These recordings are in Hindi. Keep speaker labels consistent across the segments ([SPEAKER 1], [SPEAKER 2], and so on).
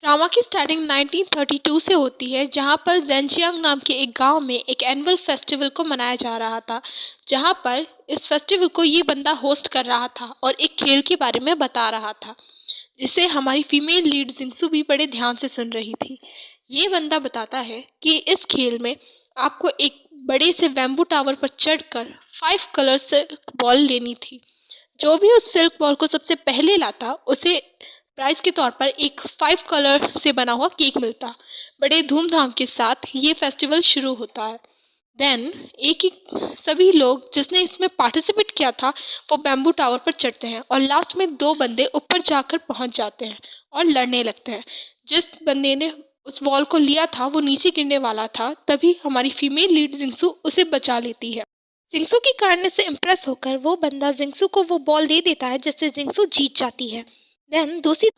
[SPEAKER 1] ड्रामा की स्टार्टिंग 1932 से होती है, जहां पर ज़ेंजियांग नाम के एक गांव में एक एनुअल फेस्टिवल को मनाया जा रहा था। जहां पर इस फेस्टिवल को ये बंदा होस्ट कर रहा था और एक खेल के बारे में बता रहा था, जिसे हमारी फीमेल लीड जिंसू भी बड़े ध्यान से सुन रही थी। ये बंदा बताता है कि इस खेल में आपको एक बड़े से बैम्बू टावर पर चढ़कर 5 कलर से बॉल लेनी थी। जो भी उस सिल्क बॉल को सबसे पहले लाता, उसे प्राइज के तौर पर एक 5 कलर से बना हुआ केक मिलता। बड़े धूमधाम के साथ ये फेस्टिवल शुरू होता है। देन एक एक सभी लोग जिसने इसमें पार्टिसिपेट किया था, वो बैम्बू टावर पर चढ़ते हैं और लास्ट में 2 बंदे ऊपर जाकर पहुंच जाते हैं और लड़ने लगते हैं। जिस बंदे ने उस बॉल को लिया था वो नीचे गिरने वाला था, तभी हमारी फीमेल लीड जिंगसू उसे बचा लेती है। जिंगसू की काइंडनेस से इम्प्रेस होकर वो बंदा जिंगसू को वो बॉल दे देता है, जिससे जिंगसू जीत जाती है। देन दूसरी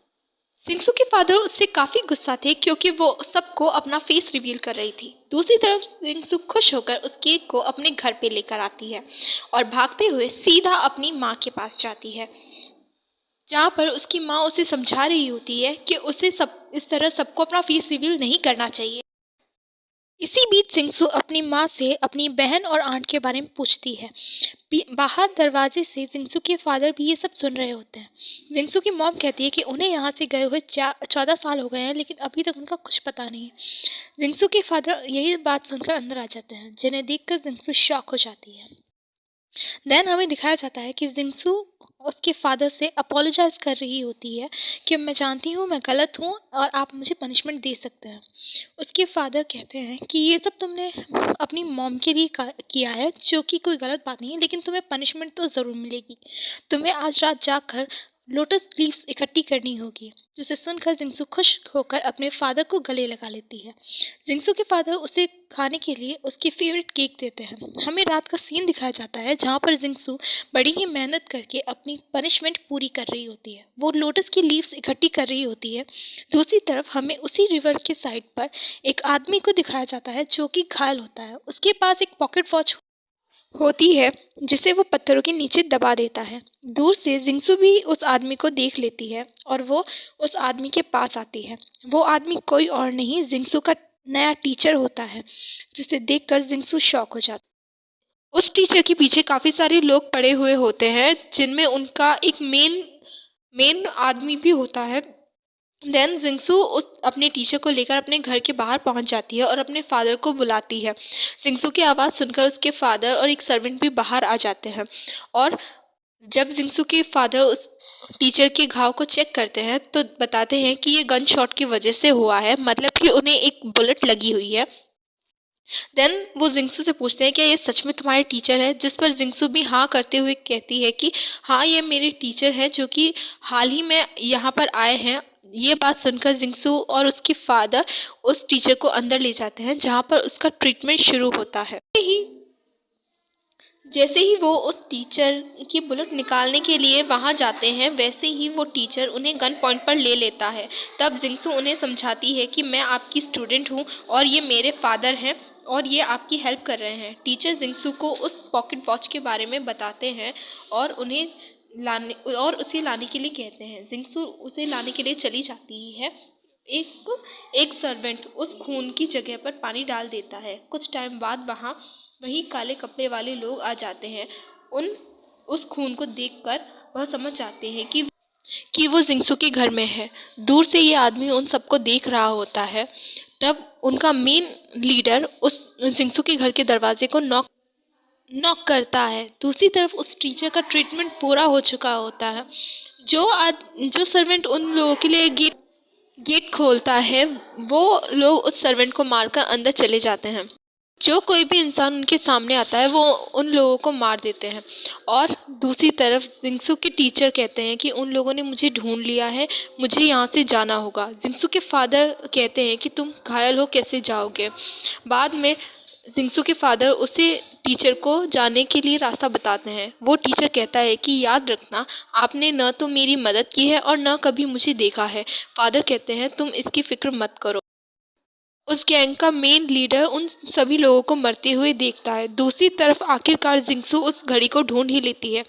[SPEAKER 1] जिंगसू के फादर उससे काफ़ी गुस्सा थे, क्योंकि वो सबको अपना फेस रिवील कर रही थी। दूसरी तरफ जिंगसू खुश होकर उस केक को अपने घर पे लेकर आती है और भागते हुए सीधा अपनी माँ के पास जाती है, जहाँ पर उसकी माँ उसे समझा रही होती है कि उसे सब इस तरह सबको अपना फेस रिवील नहीं करना चाहिए। इसी बीच जिंगसू अपनी माँ से अपनी बहन और आंट के बारे में पूछती है। बाहर दरवाजे से जिंगसू के फादर भी ये सब सुन रहे होते हैं। जिंगसू की मॉम कहती है कि उन्हें यहाँ से गए हुए 14 साल हो गए हैं, लेकिन अभी तक उनका कुछ पता नहीं है। जिंगसू के फादर यही बात सुनकर अंदर आ जाते हैं, जिन्हें देखकर जिंगसू शॉक हो जाती है। देन हमें दिखाया जाता है कि जिंगसू उसके फादर से अपोलोजाइज कर रही होती है कि मैं जानती हूँ मैं गलत हूँ और आप मुझे पनिशमेंट दे सकते हैं। उसके फादर कहते हैं कि ये सब तुमने अपनी मॉम के लिए किया है, जो कि कोई गलत बात नहीं है, लेकिन तुम्हें पनिशमेंट तो ज़रूर मिलेगी। तुम्हें आज रात जाकर लोटस लीव्स इकट्ठी करनी होगी। जिसे सुनकर जिंगसू खुश होकर अपने फादर को गले लगा लेती है। जिंगसू के फादर उसे खाने के लिए उसकी फेवरेट केक देते हैं। हमें रात का सीन दिखाया जाता है, जहाँ पर जिंगसू बड़ी ही मेहनत करके अपनी पनिशमेंट पूरी कर रही होती है। वो लोटस की लीव्स इकट्ठी कर रही होती है। दूसरी तरफ हमें उसी रिवर के साइड पर एक आदमी को दिखाया जाता है, जो कि घायल होता है। उसके पास एक पॉकेट वॉच होती है, जिसे वो पत्थरों के नीचे दबा देता है। दूर से जिंगसू भी उस आदमी को देख लेती है और वो उस आदमी के पास आती है। वो आदमी कोई और नहीं, जिंगसू का नया टीचर होता है, जिसे देखकर जिंगसू शॉक हो जाता है। उस टीचर के पीछे काफ़ी सारे लोग पड़े हुए होते हैं, जिनमें उनका एक मेन मेन आदमी भी होता है। देन जिंगसू उस अपने टीचर को लेकर अपने घर के बाहर पहुंच जाती है और अपने फादर को बुलाती है। जिंगसू की आवाज़ सुनकर उसके फादर और एक सर्वेंट भी बाहर आ जाते हैं और जब जिंगसू के फादर उस टीचर के घाव को चेक करते हैं, तो बताते हैं कि ये गन शॉट की वजह से हुआ है, मतलब कि उन्हें एक बुलेट लगी हुई है। देन वो जिंगसू से पूछते हैं क्या ये सच में तुम्हारे टीचर है, जिस पर जिंगसू भी हाँ करते हुए कहती है कि हाँ, ये मेरे टीचर है, जो कि हाल ही में यहाँ पर आए हैं। ये बात सुनकर जिंगसू और उसके फादर उस टीचर को अंदर ले जाते हैं, जहाँ पर उसका ट्रीटमेंट शुरू होता है। जैसे ही वो उस टीचर की बुलेट निकालने के लिए वहाँ जाते हैं, वैसे ही वो टीचर उन्हें गन पॉइंट पर ले लेता है। तब जिंगसू उन्हें समझाती है कि मैं आपकी स्टूडेंट हूँ और ये मेरे फादर हैं और ये आपकी हेल्प कर रहे हैं। टीचर जिंगसू को उस पॉकेट वॉच के बारे में बताते हैं और उसे लाने के लिए कहते हैं। जिंगसू उसे लाने के लिए चली जाती है। एक सर्वेंट उस खून की जगह पर पानी डाल देता है। कुछ टाइम बाद वहीं काले कपड़े वाले लोग आ जाते हैं। उस खून को देखकर वह समझ जाते हैं कि वो जिंगसू के घर में है। दूर से ये आदमी उन सबको देख रहा होता है। तब उनका मेन लीडर उस जिंगसू के घर के दरवाजे को नॉक नॉक करता है। दूसरी तरफ उस टीचर का ट्रीटमेंट पूरा हो चुका होता है। जो सर्वेंट उन लोगों के लिए गेट खोलता है, वो लोग उस सर्वेंट को मारकर अंदर चले जाते हैं। जो कोई भी इंसान उनके सामने आता है, वो उन लोगों को मार देते हैं। और दूसरी तरफ जिंगसू के टीचर कहते हैं कि उन लोगों ने मुझे ढूंढ लिया है, मुझे यहाँ से जाना होगा। जिंगसू के फादर कहते हैं कि तुम घायल हो, कैसे जाओगे। बाद में जिंगसू के फादर उसे टीचर को जाने के लिए रास्ता बताते हैं। वो टीचर कहता है कि याद रखना, आपने न तो मेरी मदद की है और न कभी मुझे देखा है। फादर कहते हैं तुम इसकी फिक्र मत करो। उस गैंग का मेन लीडर उन सभी लोगों को मरते हुए देखता है। दूसरी तरफ आखिरकार जिंगसू उस घड़ी को ढूंढ ही लेती है।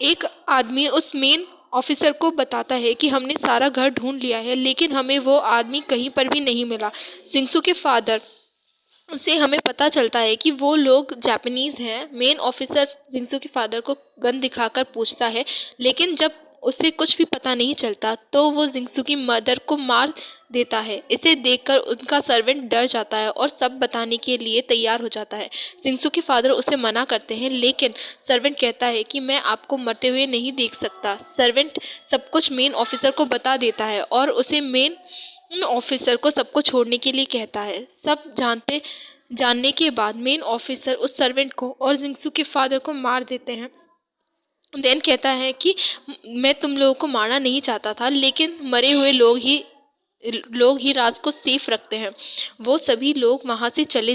[SPEAKER 1] एक आदमी उस मेन ऑफिसर को बताता है कि हमने सारा घर ढूंढ लिया है लेकिन हमें वो आदमी कहीं पर भी नहीं मिला। जिंगसू के फादर से हमें पता चलता है कि वो लोग जापानीज़ हैं। मेन ऑफिसर जिंगसू के फादर को गन दिखाकर पूछता है लेकिन जब उसे कुछ भी पता नहीं चलता तो वो जिंगसू की मदर को मार देता है। इसे देखकर उनका सर्वेंट डर जाता है और सब बताने के लिए तैयार हो जाता है। जिंगसू के फादर उसे मना करते हैं लेकिन सर्वेंट कहता है कि मैं आपको मरते हुए नहीं देख सकता। सर्वेंट सब कुछ मेन ऑफिसर को बता देता है और उसे मेन ऑफिसर को सबको छोड़ने के लिए कहता है। सब जानने के बाद मेन ऑफिसर उस सर्वेंट को और जिंगसू के फादर को मार देते हैं। देन कहता है कि मैं तुम लोगों को मारना नहीं चाहता था लेकिन मरे हुए लोग ही राज को सेफ रखते हैं। वो सभी लोग वहाँ से चले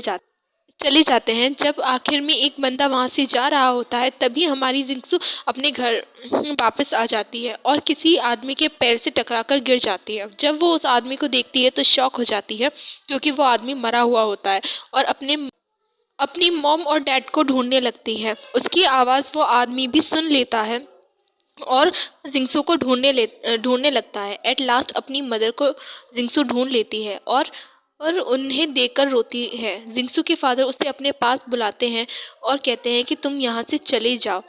[SPEAKER 1] जाते हैं। जब आखिर में एक बंदा वहाँ से जा रहा होता है तभी हमारी जिंगसू अपने घर वापस आ जाती है और किसी आदमी के पैर से टकराकर गिर जाती है। जब वो उस आदमी को देखती है तो शॉक हो जाती है क्योंकि वो आदमी मरा हुआ होता है और अपनी मॉम और डैड को ढूंढने लगती है। उसकी आवाज़ वो आदमी भी सुन लेता है और जिंगसू को ढूंढने लगता है। एट लास्ट अपनी मदर को जिंगसू ढूंढ लेती है और उन्हें देखकर रोती है। जिंगसू के फादर उसे अपने पास बुलाते हैं और कहते हैं कि तुम यहाँ से चले जाओ।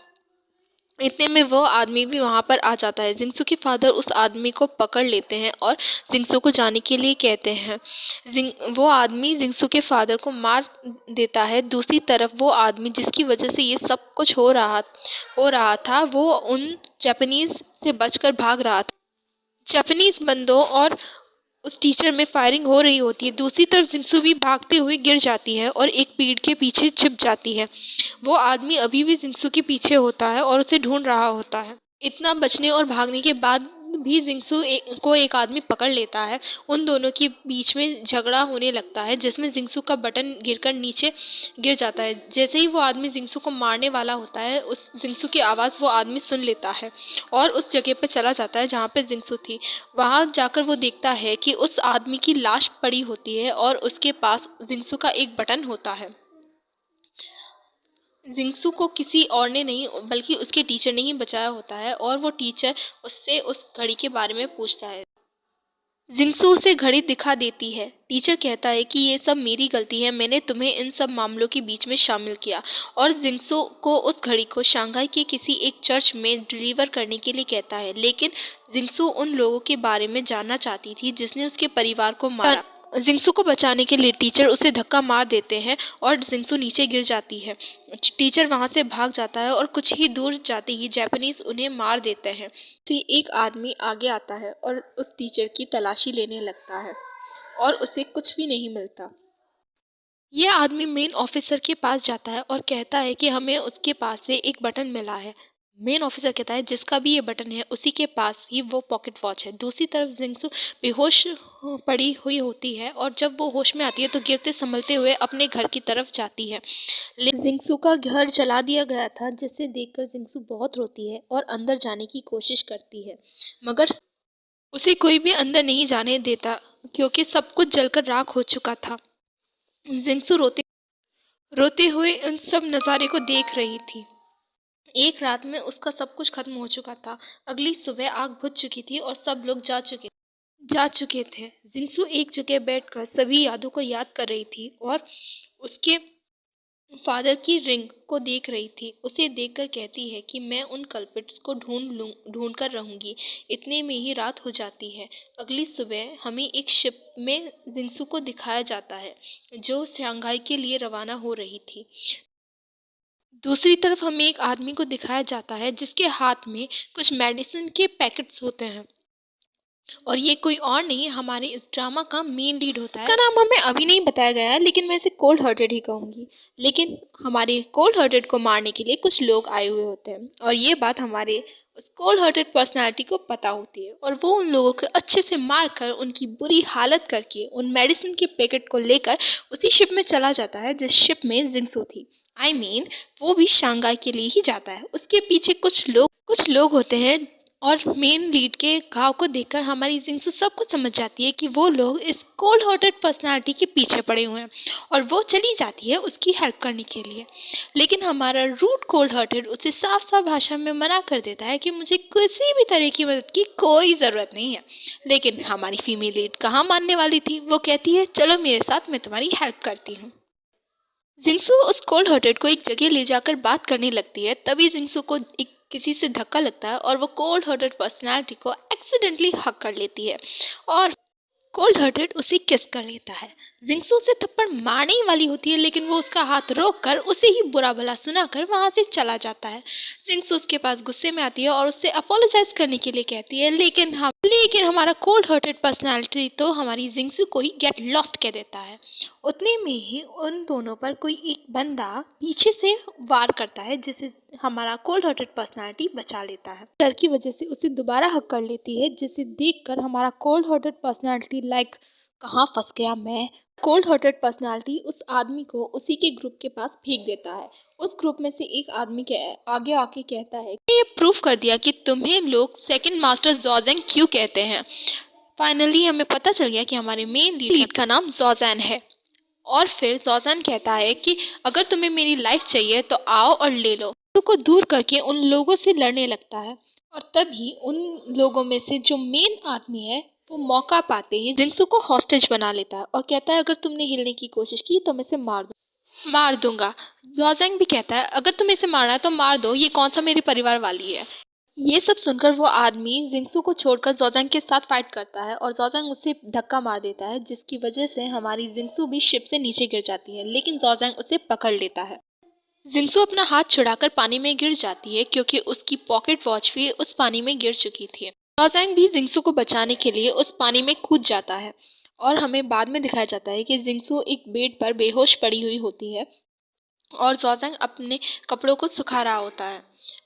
[SPEAKER 1] इतने में वो आदमी भी वहाँ पर आ जाता है। जिंगसू के फादर उस आदमी को पकड़ लेते हैं और जिंगसू को जाने के लिए कहते हैं। वो आदमी जिंगसू के फादर को मार देता है। दूसरी तरफ वो आदमी जिसकी वजह से ये सब कुछ हो रहा था वो उन जापानीज़ से बचकर भाग रहा था। जापानीज़ बंदों और उस टीचर में फायरिंग हो रही होती है। दूसरी तरफ जिंगसू भी भागते हुए गिर जाती है और एक पेड़ के पीछे छिप जाती है। वो आदमी अभी भी जिंगसू के पीछे होता है और उसे ढूंढ रहा होता है। इतना बचने और भागने के बाद भी जिंगसू को एक आदमी पकड़ लेता है। उन दोनों के बीच में झगड़ा होने लगता है जिसमें जिंगसू का बटन गिरकर नीचे गिर जाता है। जैसे ही वो आदमी जिंगसू को मारने वाला होता है उस जिंगसू की आवाज़ वो आदमी सुन लेता है और उस जगह पर चला जाता है जहाँ पे जिंगसू थी। वहाँ जाकर वो देखता है कि उस आदमी की लाश पड़ी होती है और उसके पास जिंगसू का एक बटन होता है। जिंगसू को किसी और ने नहीं बल्कि उसके टीचर ने ही बचाया होता है और वो टीचर उससे उस घड़ी के बारे में पूछता है। जिंगसू उसे घड़ी दिखा देती है। टीचर कहता है कि ये सब मेरी गलती है, मैंने तुम्हें इन सब मामलों के बीच में शामिल किया और जिंगसू को उस घड़ी को शंघाई के किसी एक चर्च में डिलीवर करने के लिए कहता है। लेकिन जिंगसू उन लोगों के बारे में जानना चाहती थी जिसने उसके परिवार को मारा। जिंगसू को बचाने के लिए टीचर उसे धक्का मार देते हैं और जिंगसू नीचे गिर जाती है। टीचर वहां से भाग जाता है और कुछ ही दूर जाते ही जापानीज उन्हें मार देते हैं। तो एक आदमी आगे आता है और उस टीचर की तलाशी लेने लगता है और उसे कुछ भी नहीं मिलता। यह आदमी मेन ऑफिसर के पास जाता है और कहता है कि हमें उसके पास से एक बटन मिला है। मेन ऑफिसर कहता है जिसका भी ये बटन है उसी के पास ही वो पॉकेट वॉच है। दूसरी तरफ जिंगसू बेहोश पड़ी हुई होती है और जब वो होश में आती है तो गिरते संभलते हुए अपने घर की तरफ जाती है। लेकिन जिंगसू का घर जला दिया गया था जिसे देखकर जिंगसू बहुत रोती है और अंदर जाने की कोशिश करती है मगर उसे कोई भी अंदर नहीं जाने देता क्योंकि सब कुछ जलकर राख हो चुका था। जिंगसू रोते हुए उन सब नज़ारे को देख रही थी। एक रात में उसका सब कुछ खत्म हो चुका था। अगली सुबह आग बुझ चुकी थी और सब लोग जा चुके थे। जिंगसू एक जगह बैठकर सभी यादों को याद कर रही थी और उसके फादर की रिंग को देख रही थी। उसे देखकर कहती है कि मैं उन कल्प्रिट्स को ढूंढ कर रहूंगी। इतने में ही रात हो जाती है। अगली सुबह हमें एक शिप में जिंगसू को दिखाया जाता है जो शंघाई के लिए रवाना हो रही थी। दूसरी तरफ हमें एक आदमी को दिखाया जाता है जिसके हाथ में कुछ मेडिसिन के पैकेट्स होते हैं और ये कोई और नहीं हमारे इस ड्रामा का मेन लीड होता है। इसका नाम हमें अभी नहीं बताया गया है लेकिन मैं इसे कोल्ड हार्टेड ही कहूँगी। लेकिन हमारे कोल्ड हार्टेड को मारने के लिए कुछ लोग आए हुए होते हैं और ये बात हमारे उस कोल्ड हार्टेड पर्सनालिटी को पता होती है और वो उन लोगों को अच्छे से मार कर उनकी बुरी हालत करके उन मेडिसिन के पैकेट को लेकर उसी शिप में चला जाता है जिस शिप में जिंगसू थी। वो भी शंघाई के लिए ही जाता है। उसके पीछे कुछ लोग होते हैं और मेन लीड के घाव को देखकर हमारी जिंगसू सब कुछ समझ जाती है कि वो लोग इस कोल्ड हार्टेड पर्सनालिटी के पीछे पड़े हुए हैं और वो चली जाती है उसकी हेल्प करने के लिए। लेकिन हमारा रूट कोल्ड हार्टेड उसे साफ साफ भाषा में मना कर देता है कि मुझे किसी भी तरह की मदद की कोई ज़रूरत नहीं है। लेकिन हमारी फीमेल लीड कहाँ मानने वाली थी, वो कहती है चलो मेरे साथ, मैं तुम्हारी हेल्प करती हूँ। जिंगसू उस कोल्ड हार्टेड को एक जगह ले जाकर बात करने लगती है। तभी जिंगसू को एक किसी से धक्का लगता है और वो कोल्ड हार्टेड पर्सनालिटी को एक्सीडेंटली हक कर लेती है और कोल्ड हार्टेड उसे किस कर लेता है। जिंगसू उसे थप्पड़ मारने ही वाली होती है लेकिन वो उसका हाथ रोक कर उसे ही बुरा भला सुनाकर वहां से चला जाता है। जिंगसू उसके पास गुस्से में आती है और उससे अपोलोजाइज करने के लिए कहती है, लेकिन हमारा कोल्ड हार्टेड पर्सनालिटी तो हमारी जिंगसू को ही गेट लॉस्ट कह देता है। उतने में ही उन दोनों पर कोई एक बंदा पीछे से वार करता है जिसे हमारा कोल्ड हार्टेड पर्सनालिटी बचा लेता है। डर की वजह से उसे दोबारा हक कर लेती है जिसे देखकर हमारा कोल्ड हार्टेड पर्सनालिटी लाइक कहाँ फंस गया मैं। कोल्ड हार्टेड पर्सनालिटी उस आदमी को उसी के ग्रुप के पास फेंक देता है। उस ग्रुप में से एक आदमी के आगे आके कहता है कि ये प्रूफ कर दिया कि तुम्हें लोग सेकंड मास्टर जोजेंग क्यों कहते हैं। फाइनली हमें पता चल गया कि हमारे मेन लीड का नाम जोजैन है। और फिर जोजैन कहता है कि अगर तुम्हें मेरी लाइफ चाहिए तो आओ और ले लो। को दूर करके उन लोगों से लड़ने लगता है और तभी उन लोगों में से जो मेन आदमी है वो मौका पाते ही जिंगसू को हॉस्टेज बना लेता है और कहता है अगर तुमने हिलने की कोशिश की तो मैं इसे मार दूंगा। जोजेंग भी कहता है अगर तुम्हें इसे मारना है तो मार दो, ये कौन सा मेरे परिवार वाली है। ये सब सुनकर वो आदमी जिंगसू को छोड़कर जोजेंग के साथ फाइट करता है और जोजेंग उसे धक्का मार देता है जिसकी वजह से हमारी जिंगसू भी शिप से नीचे गिर जाती है। लेकिन जोजेंग उसे पकड़ लेता है। जिंगसू अपना हाथ छुड़ाकर पानी में गिर जाती है क्योंकि उसकी पॉकेट वॉच भी उस पानी में गिर चुकी थी। जोजेंग भी जिंगसू को बचाने के लिए उस पानी में कूद जाता है और हमें बाद में दिखाया जाता है कि जिंगसू एक बेड पर बेहोश पड़ी हुई होती है और जोजेंग अपने कपड़ों को सुखा रहा होता है।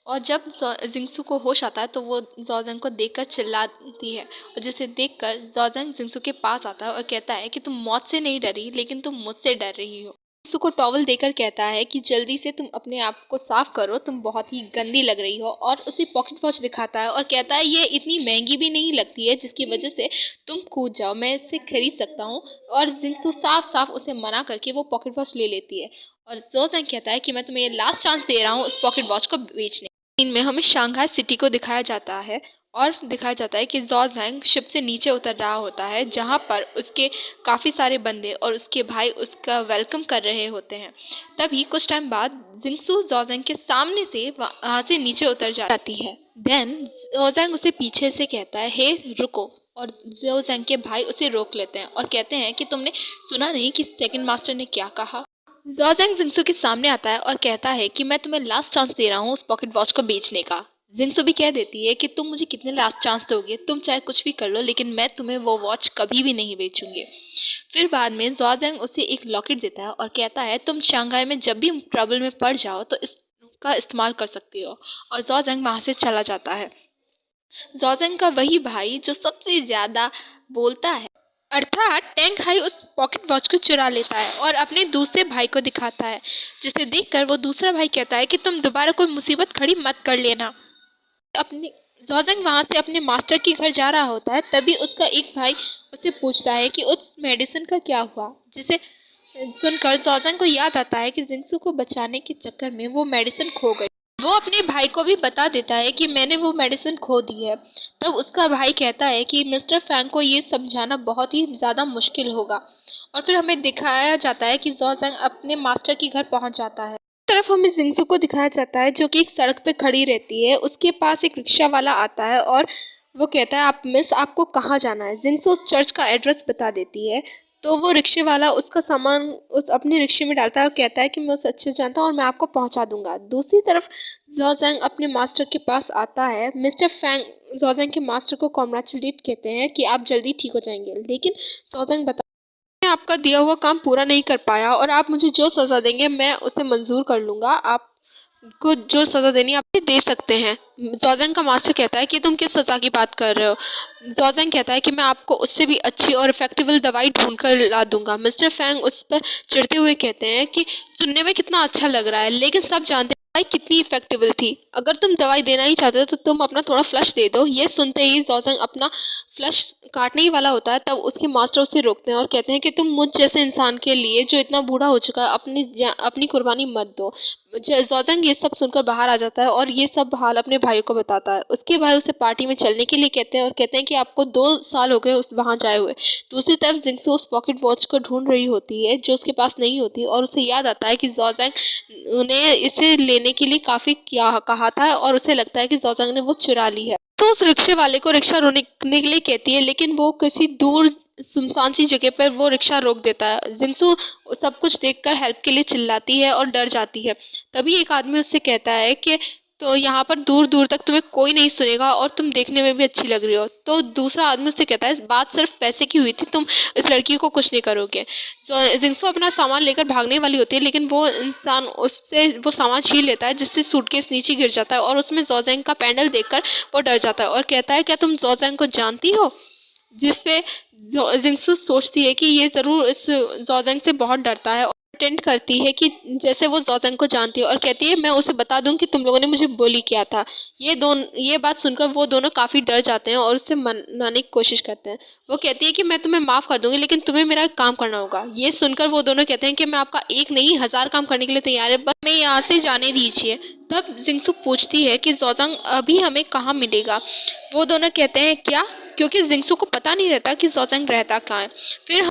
[SPEAKER 1] और जब जिंगसू को होश आता है तो वो जोजेंग को देखकर चिल्लाती है और जिसे देखकर जोजेंग जिंगसू के पास आता है और कहता है कि तुम मौत से नहीं डरी लेकिन तुम मुझसे डर रही हो। जिंगसू को टॉवल देकर कहता है कि जल्दी से तुम अपने आप को साफ करो, तुम बहुत ही गंदी लग रही हो। और उसे पॉकेट वॉच दिखाता है और कहता है ये इतनी महंगी भी नहीं लगती है जिसकी वजह से तुम कूद जाओ, मैं इसे खरीद सकता हूँ। और जिंगसू साफ साफ उसे मना करके वो पॉकेट वॉच ले लेती है और जोजेंग कहता है कि मैं तुम्हें लास्ट चांस दे रहा हूँ उस पॉकेट वॉच को बेचने। सीन में हमें शंघाई सिटी को दिखाया जाता है और दिखाया जाता है कि जोजेंग शिप से नीचे उतर रहा होता है जहाँ पर उसके काफ़ी सारे बंदे और उसके भाई उसका वेलकम कर रहे होते हैं। तभी कुछ टाइम बाद जिंगसू जोजेंग के सामने से वहाँ से नीचे उतर जाती है। देन जोजेंग उसे पीछे से कहता है हे रुको, और जोजेंग के भाई उसे रोक लेते हैं और कहते हैं कि तुमने सुना नहीं कि सेकंड मास्टर ने क्या कहा। जोजेंग जिंगसू के सामने आता है और कहता है कि मैं तुम्हें लास्ट चांस दे रहा हूँ उस पॉकेट वॉच को बेचने का। जिंगसू भी कह देती है कि तुम मुझे कितने लास्ट चांस दोगे, तुम चाहे कुछ भी कर लो लेकिन मैं तुम्हें वो वॉच कभी भी नहीं बेचूंगी। फिर बाद में जोजेंग उसे एक लॉकेट देता है और कहता है तुम शंघाई में जब भी ट्रबल में पड़ जाओ तो इसका इस्तेमाल कर सकती हो। और जोजेंग वहाँ से चला जाता है। जोजेंग का वही भाई जो सबसे ज़्यादा बोलता है अर्थात टैंग हाई उस पॉकेट वॉच को चुरा लेता है और अपने दूसरे भाई को दिखाता है जिसे देखकर वो दूसरा भाई कहता है कि तुम दोबारा कोई मुसीबत खड़ी मत कर लेना। अपने जोजेंग वहाँ से अपने मास्टर के घर जा रहा होता है तभी उसका एक भाई उससे पूछता है कि उस मेडिसिन का क्या हुआ, जिसे सुनकर जोजेंग को याद आता है कि जिंगसू को बचाने के चक्कर में वो मेडिसिन खो गई। वो अपने भाई को भी बता देता है कि मैंने वो मेडिसिन खो दी है। तब उसका भाई कहता है कि मिस्टर फैंग को ये समझाना बहुत ही ज़्यादा मुश्किल होगा। और फिर हमें दिखाया जाता है कि जोजेंग अपने मास्टर के घर पहुंच जाता है। एक तरफ हमें जिंगसू को दिखाया जाता है जो कि एक सड़क पे खड़ी रहती है। उसके पास एक रिक्शा वाला आता है और वो कहता है आप मिस आपको कहाँ जाना है। जिंगसू उस चर्च का एड्रेस बता देती है तो वो रिक्शे वाला उसका सामान उस अपने रिक्शे में डालता है और कहता है कि मैं उसे अच्छे से जानता हूँ और मैं आपको पहुँचा दूंगा। दूसरी तरफ जोजेंग अपने मास्टर के पास आता है। मिस्टर फैंग जोजेंग के मास्टर को कॉन्ग्रेचुलेट कहते हैं कि आप जल्दी ठीक हो जाएंगे, लेकिन जोजेंग बता मैं आपका दिया हुआ काम पूरा नहीं कर पाया और आप मुझे जो सज़ा देंगे मैं उसे मंजूर कर लूँगा, आपको जो सज़ा देनी है आप दे सकते हैं। जोजेंग का मास्टर कहता है कि तुम किस सज़ा की बात कर रहे हो। जोजेंग कहता है कि मैं आपको उससे भी अच्छी और इफेक्टिव दवाई ढूंढ कर ला दूंगा। मिस्टर फैंग उस पर चिढ़ते हुए कहते हैं कि सुनने में कितना अच्छा लग रहा है लेकिन सब जानते हैं दवाई कितनी इफेक्टिव थी। अगर तुम दवाई देना ही चाहते हो तो तुम अपना थोड़ा फ्लश दे दो। ये सुनते ही जोसेंग अपना फ्लश काटने ही वाला होता है, तब उसके मास्टर उसे रोकते हैं और कहते हैं कि तुम मुझ जैसे इंसान के लिए जो इतना बूढ़ा हो चुका है अपनी कुर्बानी मत दो। जोसेंग ये सब सुनकर बाहर आ जाता है और ये सब हाल अपने भाई को बताता है। उसके भाई उसे पार्टी में चलने के लिए कहते हैं और कहते हैं कि आपको 2 साल हो गए उस वहाँ जाए हुए। दूसरी तरफ जिंक्सो उस पॉकेट वॉच को ढूंढ रही होती है जो उसके पास नहीं होती और उसे याद आता है कि जोसेंग ने इसे लेने के लिए काफ़ी क्या कहा था और उसे लगता है कि जोसेंग ने वो चुरा ली है। तो उस रिक्शे वाले को रिक्शा रोकने के लिए कहती है, लेकिन वो किसी दूर सुनसान सी जगह पर वो रिक्शा रोक देता है। जिंसू सब कुछ देखकर हेल्प के लिए चिल्लाती है और डर जाती है। तभी एक आदमी उससे कहता है कि तो यहाँ पर दूर दूर तक तुम्हें कोई नहीं सुनेगा और तुम देखने में भी अच्छी लग रही हो। तो दूसरा आदमी उससे कहता है इस बात सिर्फ पैसे की हुई थी, तुम इस लड़की को कुछ नहीं करोगे। तो जिंसू अपना सामान लेकर भागने वाली होती है, लेकिन वो इंसान उससे वो सामान छीन लेता है जिससे सूटकेस नीचे गिर जाता है और उसमें जोसेंग का पैंडल देखकर वो डर जाता है और कहता है क्या तुम जोसेंग को जानती हो। जिस पे जिंक्सू सोचती है कि ये ज़रूर इस जोसेंग से बहुत डरता है और अटेंड करती है कि जैसे वो जोसेंग को जानती है और कहती है मैं उसे बता दूं कि तुम लोगों ने मुझे bully किया था। ये बात सुनकर वो दोनों काफ़ी डर जाते हैं और उससे मनाने की कोशिश करते हैं। वो कहती है कि मैं तुम्हें माफ़ कर दूंगी, लेकिन तुम्हें मेरा काम करना होगा। ये सुनकर वो दोनों कहते हैं कि मैं आपका एक नहीं 1000 काम करने के लिए तैयार है, बस मैं यहाँ से जाने दीजिए। तब जिंक्सू पूछती है कि जोसेंग अभी हमें कहाँ मिलेगा। वो दोनों कहते हैं क्या, क्योंकि जिंक्सू को पता नहीं रहता कि जोसेंग रहता कहाँ है।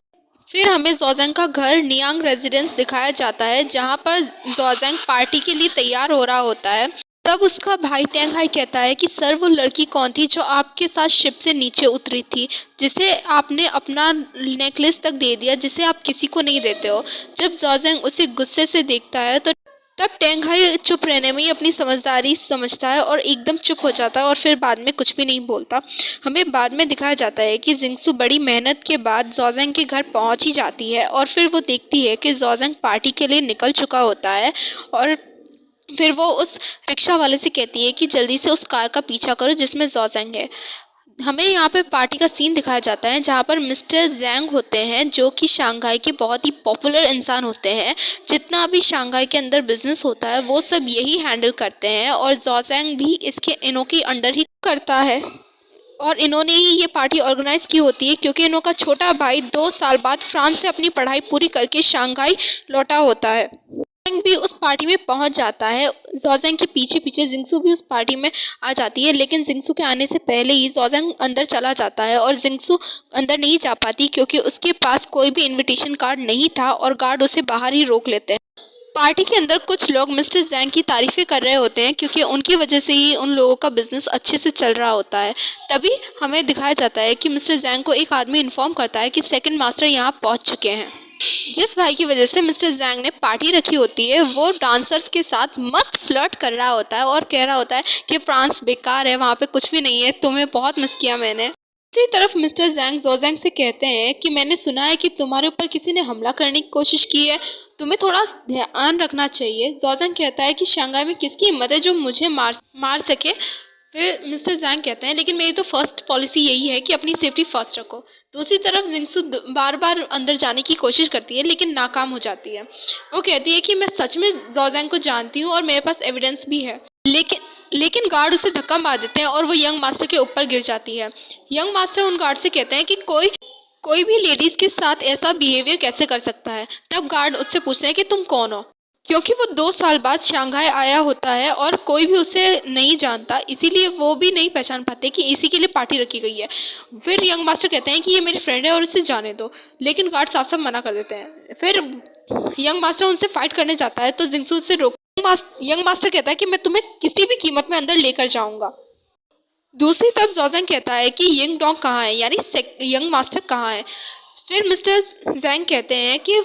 [SPEAKER 1] फिर हमें जोसेंग का घर नियांग रेजिडेंस दिखाया जाता है, जहाँ पर जोसेंग पार्टी के लिए तैयार हो रहा होता है। तब उसका भाई टैंग हाई कहता है कि सर वो लड़की कौन थी जो आपके साथ शिप से नीचे उतरी थी, जिसे आपने अपना नेकलेस तक दे दिया जिसे आप किसी को नहीं देते हो। जब जोसेंग उसे गुस्से से देखता है तो तब टैंग हाई चुप रहने में ही अपनी समझदारी समझता है और एकदम चुप हो जाता है और फिर बाद में कुछ भी नहीं बोलता। हमें बाद में दिखाया जाता है कि जिंक्सू बड़ी मेहनत के बाद जोसेंग के घर पहुंच ही जाती है और फिर वो देखती है कि जोसेंग पार्टी के लिए निकल चुका होता है और फिर वो उस रिक्शा वाले से कहती है कि जल्दी से उस कार का पीछा करो जिसमें जोसेंग है। हमें यहाँ पे पार्टी का सीन दिखाया जाता है जहाँ पर मिस्टर जैंग होते हैं जो कि शंघाई के बहुत ही पॉपुलर इंसान होते हैं। जितना भी शंघाई के अंदर बिजनेस होता है वो सब यही हैंडल करते हैं और जोसेंग भी इन्हों के अंडर ही करता है और इन्होंने ही ये पार्टी ऑर्गेनाइज की होती है क्योंकि इन्हों का छोटा भाई 2 साल बाद फ्रांस से अपनी पढ़ाई पूरी करके शंघाई लौटा होता है। जोसेंग भी उस पार्टी में पहुंच जाता है। जोसेंग के पीछे पीछे जिंक्सू भी उस पार्टी में आ जाती है, लेकिन जिंक्सू के आने से पहले ही जोसेंग अंदर चला जाता है और जिंक्सू अंदर नहीं जा पाती क्योंकि उसके पास कोई भी इनविटेशन कार्ड नहीं था और गार्ड उसे बाहर ही रोक लेते हैं। पार्टी के अंदर कुछ लोग मिस्टर जैंग की तारीफ़ें कर रहे होते हैं क्योंकि उनकी वजह से ही उन लोगों का बिजनेस अच्छे से चल रहा होता है। तभी हमें दिखाया जाता है कि मिस्टर जैंग को एक आदमी इन्फॉर्म करता है कि सेकंड मास्टर यहाँ पहुँच चुके हैं। जिस भाई की वजह से मिस्टर जैंग ने पार्टी रखी होती है वो डांसर्स के साथ मस्त फ्लर्ट कर रहा होता है और कह रहा होता है कि फ्रांस बेकार है, वहाँ पे कुछ भी नहीं है, तुम्हें बहुत मिस किया मैंने। दूसरी तरफ मिस्टर जैंग जोसेंग से कहते हैं कि मैंने सुना है कि तुम्हारे ऊपर किसी ने हमला करने की कोशिश की है, तुम्हें थोड़ा ध्यान रखना चाहिए। जोसेंग कहता है कि शंघाई में किसकी हिम्मत है जो मुझे मार सके। फिर मिस्टर जैंग कहते हैं लेकिन मेरी तो फर्स्ट पॉलिसी यही है कि अपनी सेफ्टी फर्स्ट रखो। दूसरी तरफ जिंक्सू बार बार अंदर जाने की कोशिश करती है लेकिन नाकाम हो जाती है। वो कहती है कि मैं सच में जोसेंग को जानती हूँ और मेरे पास एविडेंस भी है, लेकिन गार्ड उसे धक्का मार देते हैं और वो यंग मास्टर के ऊपर गिर जाती है। यंग मास्टर उन गार्ड से कहते हैं कि कोई भी लेडीज के साथ ऐसा बिहेवियर कैसे कर सकता है। तब गार्ड उससे पूछते हैं कि तुम कौन हो, क्योंकि वो 2 साल बाद शंघाई आया होता है और कोई भी उसे नहीं जानता, इसीलिए वो भी नहीं पहचान पाते कि इसी के लिए पार्टी रखी गई है। फिर यंग मास्टर कहते हैं कि ये मेरी फ्रेंड है और इसे जाने दो, लेकिन गार्ड साफ साफ मना कर देते हैं। फिर यंग मास्टर उनसे फाइट करने जाता है तो जिंक्सू उसे रोक यंग मास्टर कहता है कि मैं तुम्हें किसी भी कीमत में अंदर लेकर जाऊंगा। दूसरी तरफ जोसेंग कहता है कि यंग डॉग कहाँ है, यानी यंग मास्टर कहाँ है। फिर मिस्टर जैंग कहते हैं कि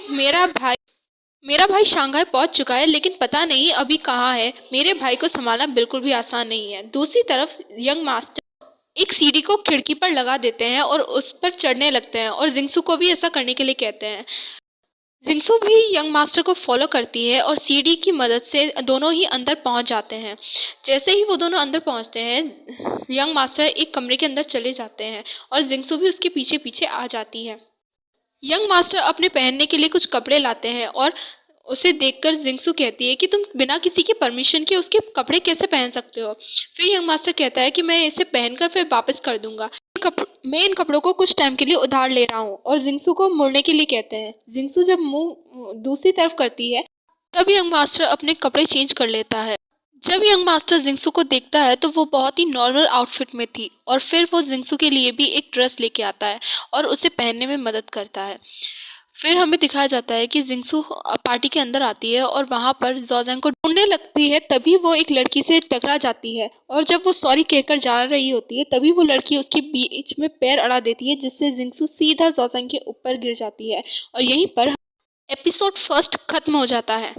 [SPEAKER 1] मेरा भाई शंघाई पहुंच चुका है लेकिन पता नहीं अभी कहाँ है। मेरे भाई को संभालना बिल्कुल भी आसान नहीं है। दूसरी तरफ यंग मास्टर एक सीढ़ी को खिड़की पर लगा देते हैं और उस पर चढ़ने लगते हैं और जिंक्सू को भी ऐसा करने के लिए कहते हैं। जिंक्सू भी यंग मास्टर को फॉलो करती है और सीढ़ी की मदद से दोनों ही अंदर पहुंच जाते हैं। जैसे ही वो दोनों अंदर पहुंचते हैं यंग मास्टर एक कमरे के अंदर चले जाते हैं और जिंक्सू भी उसके पीछे पीछे आ जाती है। यंग मास्टर अपने पहनने के लिए कुछ कपड़े लाते हैं और उसे देखकर जिंगसू कहती है कि तुम बिना किसी के परमिशन के उसके कपड़े कैसे पहन सकते हो। फिर यंग मास्टर कहता है कि मैं इसे पहनकर फिर वापस कर दूंगा। मैं इन कपड़ों को कुछ टाइम के लिए उधार ले रहा हूँ और जिंगसू को मुड़ने के लिए कहते हैं। जिंगसू जब मुंह दूसरी तरफ करती है तब यंग मास्टर अपने कपड़े चेंज कर लेता है। जब यंग मास्टर जिंगसू को देखता है तो वो बहुत ही नॉर्मल आउटफिट में थी और फिर वो जिंगसू के लिए भी एक ड्रेस लेके आता है और उसे पहनने में मदद करता है। फिर हमें दिखाया जाता है कि जिंगसू पार्टी के अंदर आती है और वहाँ पर जोजोंग को ढूंढने लगती है। तभी वो एक लड़की से टकरा जाती है और जब वो सॉरी कहकर जा रही होती है तभी वो लड़की उसके बीच में पैर अड़ा देती है, जिससे जिंगसू सीधा जोजोंग के ऊपर गिर जाती है और यहीं पर एपिसोड फर्स्ट खत्म हो जाता है।